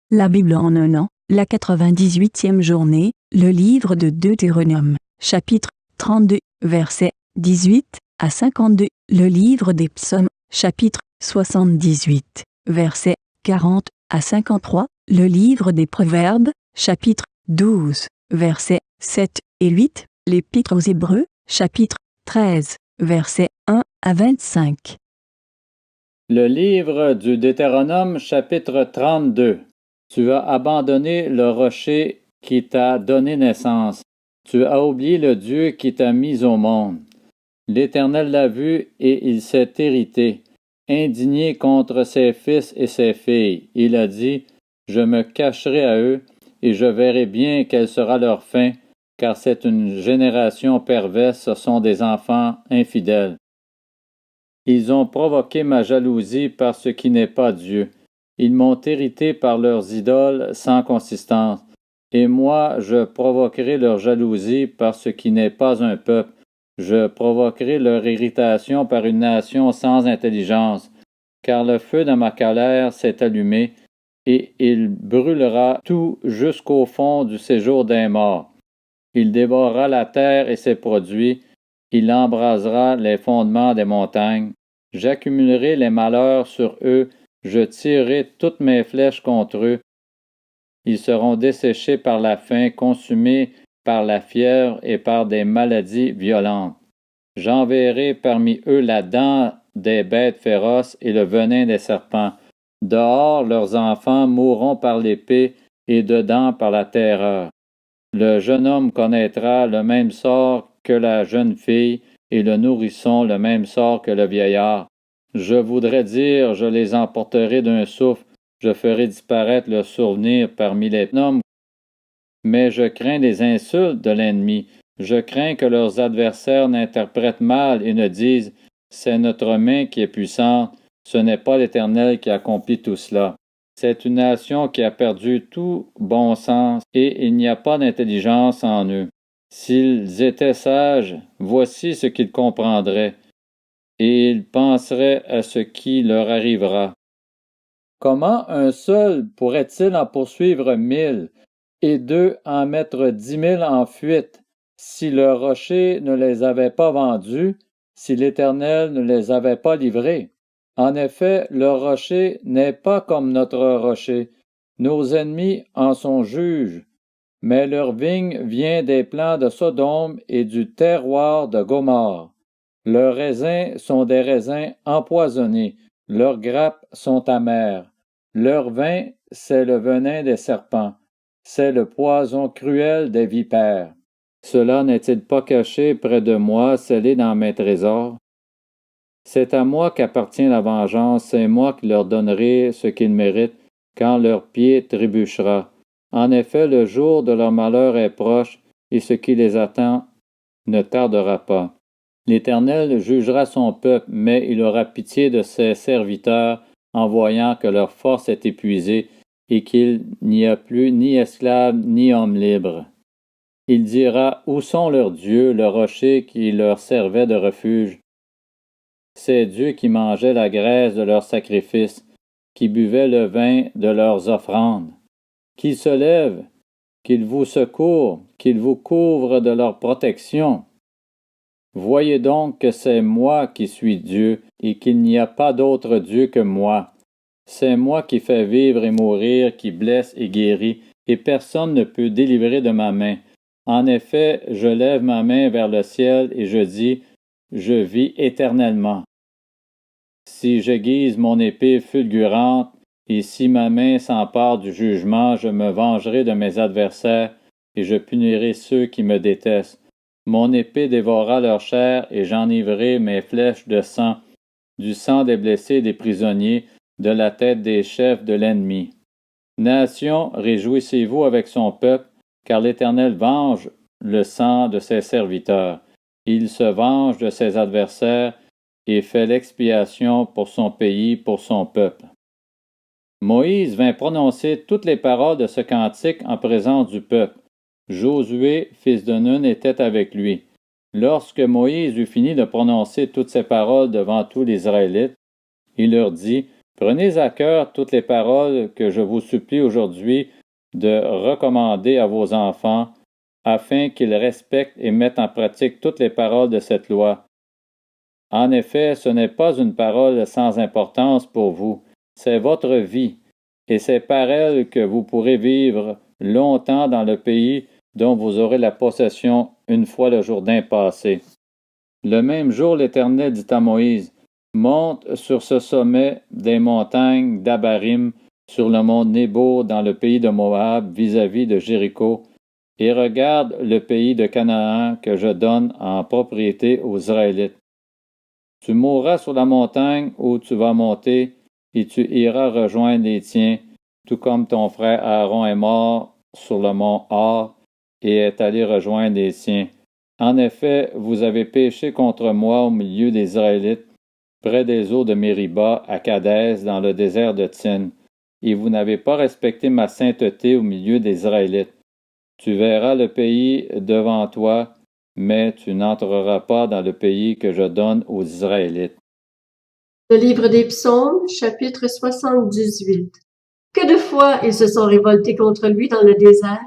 La Bible en un an, la 98e journée, le livre de Deutéronome, chapitre 32, versets 18 à 52, le livre des psaumes, chapitre 78, versets 40 à 53, le livre des proverbes, chapitre 12, versets 7 et 8, l'épître aux Hébreux, chapitre 13, versets 1 à 25. Le livre du Deutéronome, chapitre 32. Tu as abandonné le rocher qui t'a donné naissance. Tu as oublié le Dieu qui t'a mis au monde. L'Éternel l'a vu et il s'est irrité, indigné contre ses fils et ses filles. Il a dit, « Je me cacherai à eux, et je verrai bien quelle sera leur fin, car c'est une génération perverse, ce sont des enfants infidèles. Ils ont provoqué ma jalousie par ce qui n'est pas Dieu. Ils m'ont irrité par leurs idoles sans consistance. Et moi, je provoquerai leur jalousie par ce qui n'est pas un peuple. Je provoquerai leur irritation par une nation sans intelligence. Car le feu de ma colère s'est allumé, et il brûlera tout jusqu'au fond du séjour des morts. Il dévorera la terre et ses produits. Il embrasera les fondements des montagnes. J'accumulerai les malheurs sur eux, je tirerai toutes mes flèches contre eux. Ils seront desséchés par la faim, consumés par la fièvre et par des maladies violentes. J'enverrai parmi eux la dent des bêtes féroces et le venin des serpents. Dehors, leurs enfants mourront par l'épée et dedans par la terreur. Le jeune homme connaîtra le même sort que la jeune fille, et le nourrisson le même sort que le vieillard. Je voudrais dire, je les emporterai d'un souffle, je ferai disparaître leur souvenir parmi les hommes. Mais je crains les insultes de l'ennemi, je crains que leurs adversaires n'interprètent mal et ne disent, c'est notre main qui est puissante, ce n'est pas l'Éternel qui accomplit tout cela. C'est une nation qui a perdu tout bon sens et il n'y a pas d'intelligence en eux. S'ils étaient sages, voici ce qu'ils comprendraient, et ils penseraient à ce qui leur arrivera. Comment un seul pourrait-il en poursuivre 1000, et deux en mettre 10 000 en fuite, si le rocher ne les avait pas vendus, si l'Éternel ne les avait pas livrés? En effet, le rocher n'est pas comme notre rocher. Nos ennemis en sont juges. Mais leur vigne vient des plants de Sodome et du terroir de Gomorrhe. Leurs raisins sont des raisins empoisonnés. Leurs grappes sont amères. Leur vin, c'est le venin des serpents. C'est le poison cruel des vipères. Cela n'est-il pas caché près de moi, scellé dans mes trésors? C'est à moi qu'appartient la vengeance, c'est moi qui leur donnerai ce qu'ils méritent quand leur pied trébuchera. En effet, le jour de leur malheur est proche, et ce qui les attend ne tardera pas. L'Éternel jugera son peuple, mais il aura pitié de ses serviteurs en voyant que leur force est épuisée et qu'il n'y a plus ni esclaves ni hommes libres. Il dira, où sont leurs dieux, le rocher qui leur servait de refuge? Ces dieux qui mangeaient la graisse de leurs sacrifices, qui buvaient le vin de leurs offrandes. Qu'ils se lèvent, qu'ils vous secourent, qu'ils vous couvrent de leur protection. Voyez donc que c'est moi qui suis Dieu, et qu'il n'y a pas d'autre Dieu que moi. C'est moi qui fais vivre et mourir, qui blesse et guérit, et personne ne peut délivrer de ma main. En effet, je lève ma main vers le ciel et je dis, je vis éternellement. Si j'aiguise mon épée fulgurante, et si ma main s'empare du jugement, je me vengerai de mes adversaires, et je punirai ceux qui me détestent. Mon épée dévorera leur chair, et j'enivrerai mes flèches de sang, du sang des blessés et des prisonniers, de la tête des chefs de l'ennemi. Nation, réjouissez-vous avec son peuple, car l'Éternel venge le sang de ses serviteurs. Il se venge de ses adversaires, et fait l'expiation pour son pays, pour son peuple. Moïse vint prononcer toutes les paroles de ce cantique en présence du peuple. Josué, fils de Nun, était avec lui. Lorsque Moïse eut fini de prononcer toutes ces paroles devant tous les Israélites, il leur dit, Prenez à cœur toutes les paroles que je vous supplie aujourd'hui de recommander à vos enfants, afin qu'ils respectent et mettent en pratique toutes les paroles de cette loi. En effet, ce n'est pas une parole sans importance pour vous, c'est votre vie, et c'est par elle que vous pourrez vivre longtemps dans le pays dont vous aurez la possession une fois le Jourdain passé. Le même jour, l'Éternel dit à Moïse, « Monte sur ce sommet des montagnes d'Abarim, sur le mont Nébo, dans le pays de Moab, vis-à-vis de Jéricho, et regarde le pays de Canaan que je donne en propriété aux Israélites. Tu mourras sur la montagne où tu vas monter, et tu iras rejoindre les tiens, tout comme ton frère Aaron est mort sur le mont Hor et est allé rejoindre les siens. En effet, vous avez péché contre moi au milieu des Israélites, près des eaux de Mériba, à Kadès, dans le désert de Tsin, et vous n'avez pas respecté ma sainteté au milieu des Israélites. Tu verras le pays devant toi, mais tu n'entreras pas dans le pays que je donne aux Israélites. Le livre des Psaumes, chapitre 78. Que de fois ils se sont révoltés contre lui dans le désert,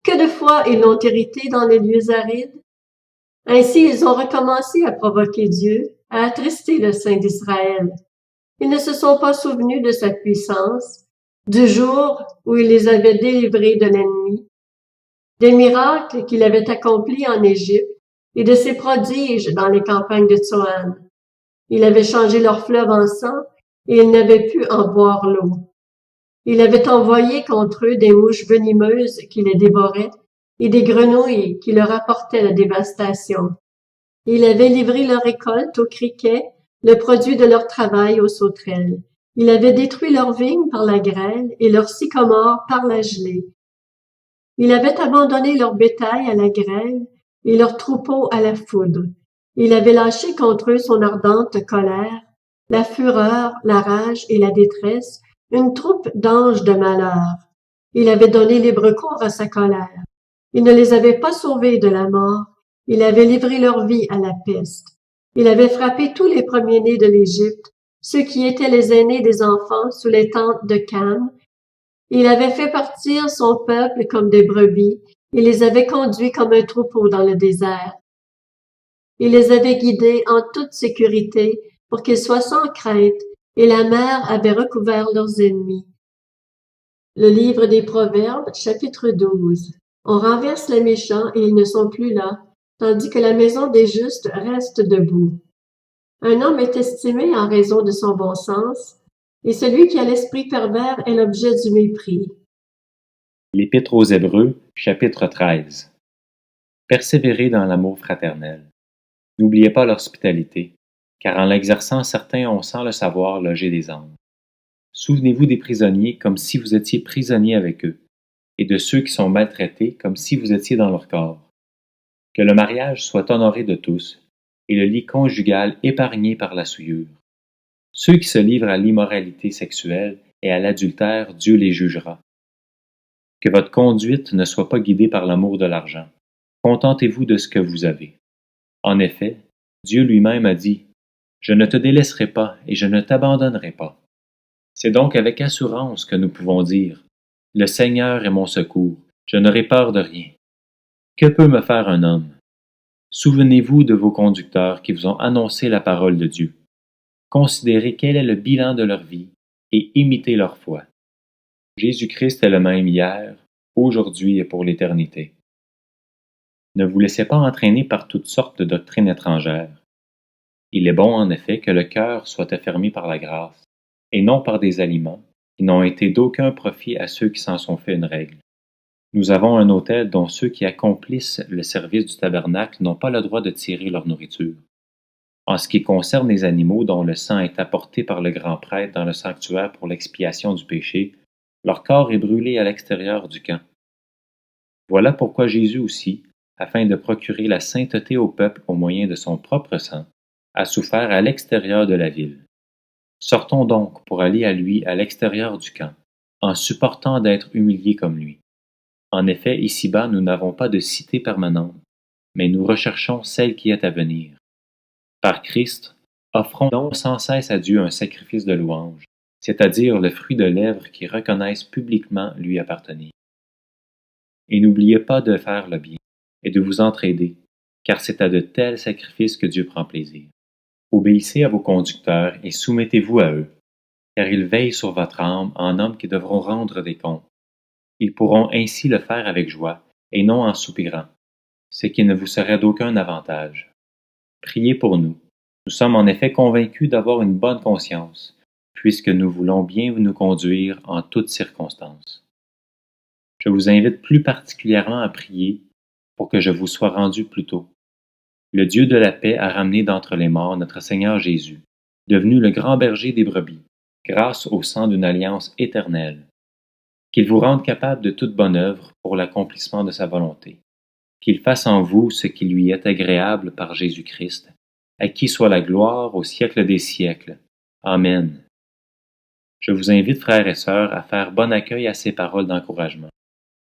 que de fois ils l'ont irrité dans les lieux arides. Ainsi ils ont recommencé à provoquer Dieu, à attrister le Saint d'Israël. Ils ne se sont pas souvenus de sa puissance, du jour où il les avait délivrés de l'ennemi, des miracles qu'il avait accomplis en Égypte et de ses prodiges dans les campagnes de Tsoan. Il avait changé leur fleuve en sang et ils n'avaient pu en boire l'eau. Il avait envoyé contre eux des mouches venimeuses qui les dévoraient et des grenouilles qui leur apportaient la dévastation. Il avait livré leur récolte aux criquets, le produit de leur travail aux sauterelles. Il avait détruit leurs vignes par la grêle et leurs sycomores par la gelée. Il avait abandonné leur bétail à la grêle et leurs troupeaux à la foudre. Il avait lâché contre eux son ardente colère, la fureur, la rage et la détresse, une troupe d'anges de malheur. Il avait donné libre cours à sa colère. Il ne les avait pas sauvés de la mort. Il avait livré leur vie à la peste. Il avait frappé tous les premiers-nés de l'Égypte, ceux qui étaient les aînés des enfants sous les tentes de Cam. Il avait fait partir son peuple comme des brebis, et les avait conduits comme un troupeau dans le désert. Il les avait guidés en toute sécurité pour qu'ils soient sans crainte, et la mer avait recouvert leurs ennemis. Le livre des Proverbes, chapitre 12. On renverse les méchants et ils ne sont plus là, tandis que la maison des justes reste debout. Un homme est estimé en raison de son bon sens, et celui qui a l'esprit pervers est l'objet du mépris. L'Épître aux Hébreux, chapitre 13. Persévérez dans l'amour fraternel. N'oubliez pas l'hospitalité, car en l'exerçant, certains ont sans le savoir logé des anges. Souvenez-vous des prisonniers comme si vous étiez prisonniers avec eux, et de ceux qui sont maltraités comme si vous étiez dans leur corps. Que le mariage soit honoré de tous, et le lit conjugal épargné par la souillure. Ceux qui se livrent à l'immoralité sexuelle et à l'adultère, Dieu les jugera. Que votre conduite ne soit pas guidée par l'amour de l'argent. Contentez-vous de ce que vous avez. En effet, Dieu lui-même a dit, « Je ne te délaisserai pas et je ne t'abandonnerai pas. » C'est donc avec assurance que nous pouvons dire, « Le Seigneur est mon secours, je n'aurai peur de rien. » Que peut me faire un homme? Souvenez-vous de vos conducteurs qui vous ont annoncé la parole de Dieu. Considérez quel est le bilan de leur vie et imitez leur foi. Jésus-Christ est le même hier, aujourd'hui et pour l'éternité. Ne vous laissez pas entraîner par toutes sortes de doctrines étrangères. Il est bon en effet que le cœur soit affermi par la grâce, et non par des aliments qui n'ont été d'aucun profit à ceux qui s'en sont fait une règle. Nous avons un autel dont ceux qui accomplissent le service du tabernacle n'ont pas le droit de tirer leur nourriture. En ce qui concerne les animaux dont le sang est apporté par le grand prêtre dans le sanctuaire pour l'expiation du péché, leur corps est brûlé à l'extérieur du camp. Voilà pourquoi Jésus aussi, afin de procurer la sainteté au peuple au moyen de son propre sang, a souffert à l'extérieur de la ville. Sortons donc pour aller à lui à l'extérieur du camp, en supportant d'être humiliés comme lui. En effet, ici-bas, nous n'avons pas de cité permanente, mais nous recherchons celle qui est à venir. Par Christ, offrons donc sans cesse à Dieu un sacrifice de louange, c'est-à-dire le fruit de lèvres qui reconnaissent publiquement lui appartenir. Et n'oubliez pas de faire le bien et de vous entraider, car c'est à de tels sacrifices que Dieu prend plaisir. Obéissez à vos conducteurs et soumettez-vous à eux, car ils veillent sur votre âme en hommes qui devront rendre des comptes. Ils pourront ainsi le faire avec joie et non en soupirant, ce qui ne vous serait d'aucun avantage. Priez pour nous. Nous sommes en effet convaincus d'avoir une bonne conscience, puisque nous voulons bien nous conduire en toutes circonstances. Je vous invite plus particulièrement à prier pour que je vous sois rendu plus tôt. Le Dieu de la paix a ramené d'entre les morts notre Seigneur Jésus, devenu le grand berger des brebis, grâce au sang d'une alliance éternelle. Qu'il vous rende capable de toute bonne œuvre pour l'accomplissement de sa volonté. Qu'il fasse en vous ce qui lui est agréable par Jésus-Christ, à qui soit la gloire au siècle des siècles. Amen. Je vous invite, frères et sœurs, à faire bon accueil à ces paroles d'encouragement,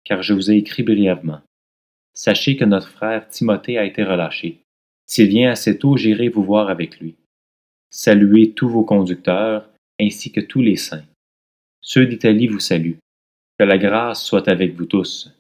car je vous ai écrit brièvement. Sachez que notre frère Timothée a été relâché. S'il vient assez tôt, j'irai vous voir avec lui. Saluez tous vos conducteurs, ainsi que tous les saints. Ceux d'Italie vous saluent. Que la grâce soit avec vous tous.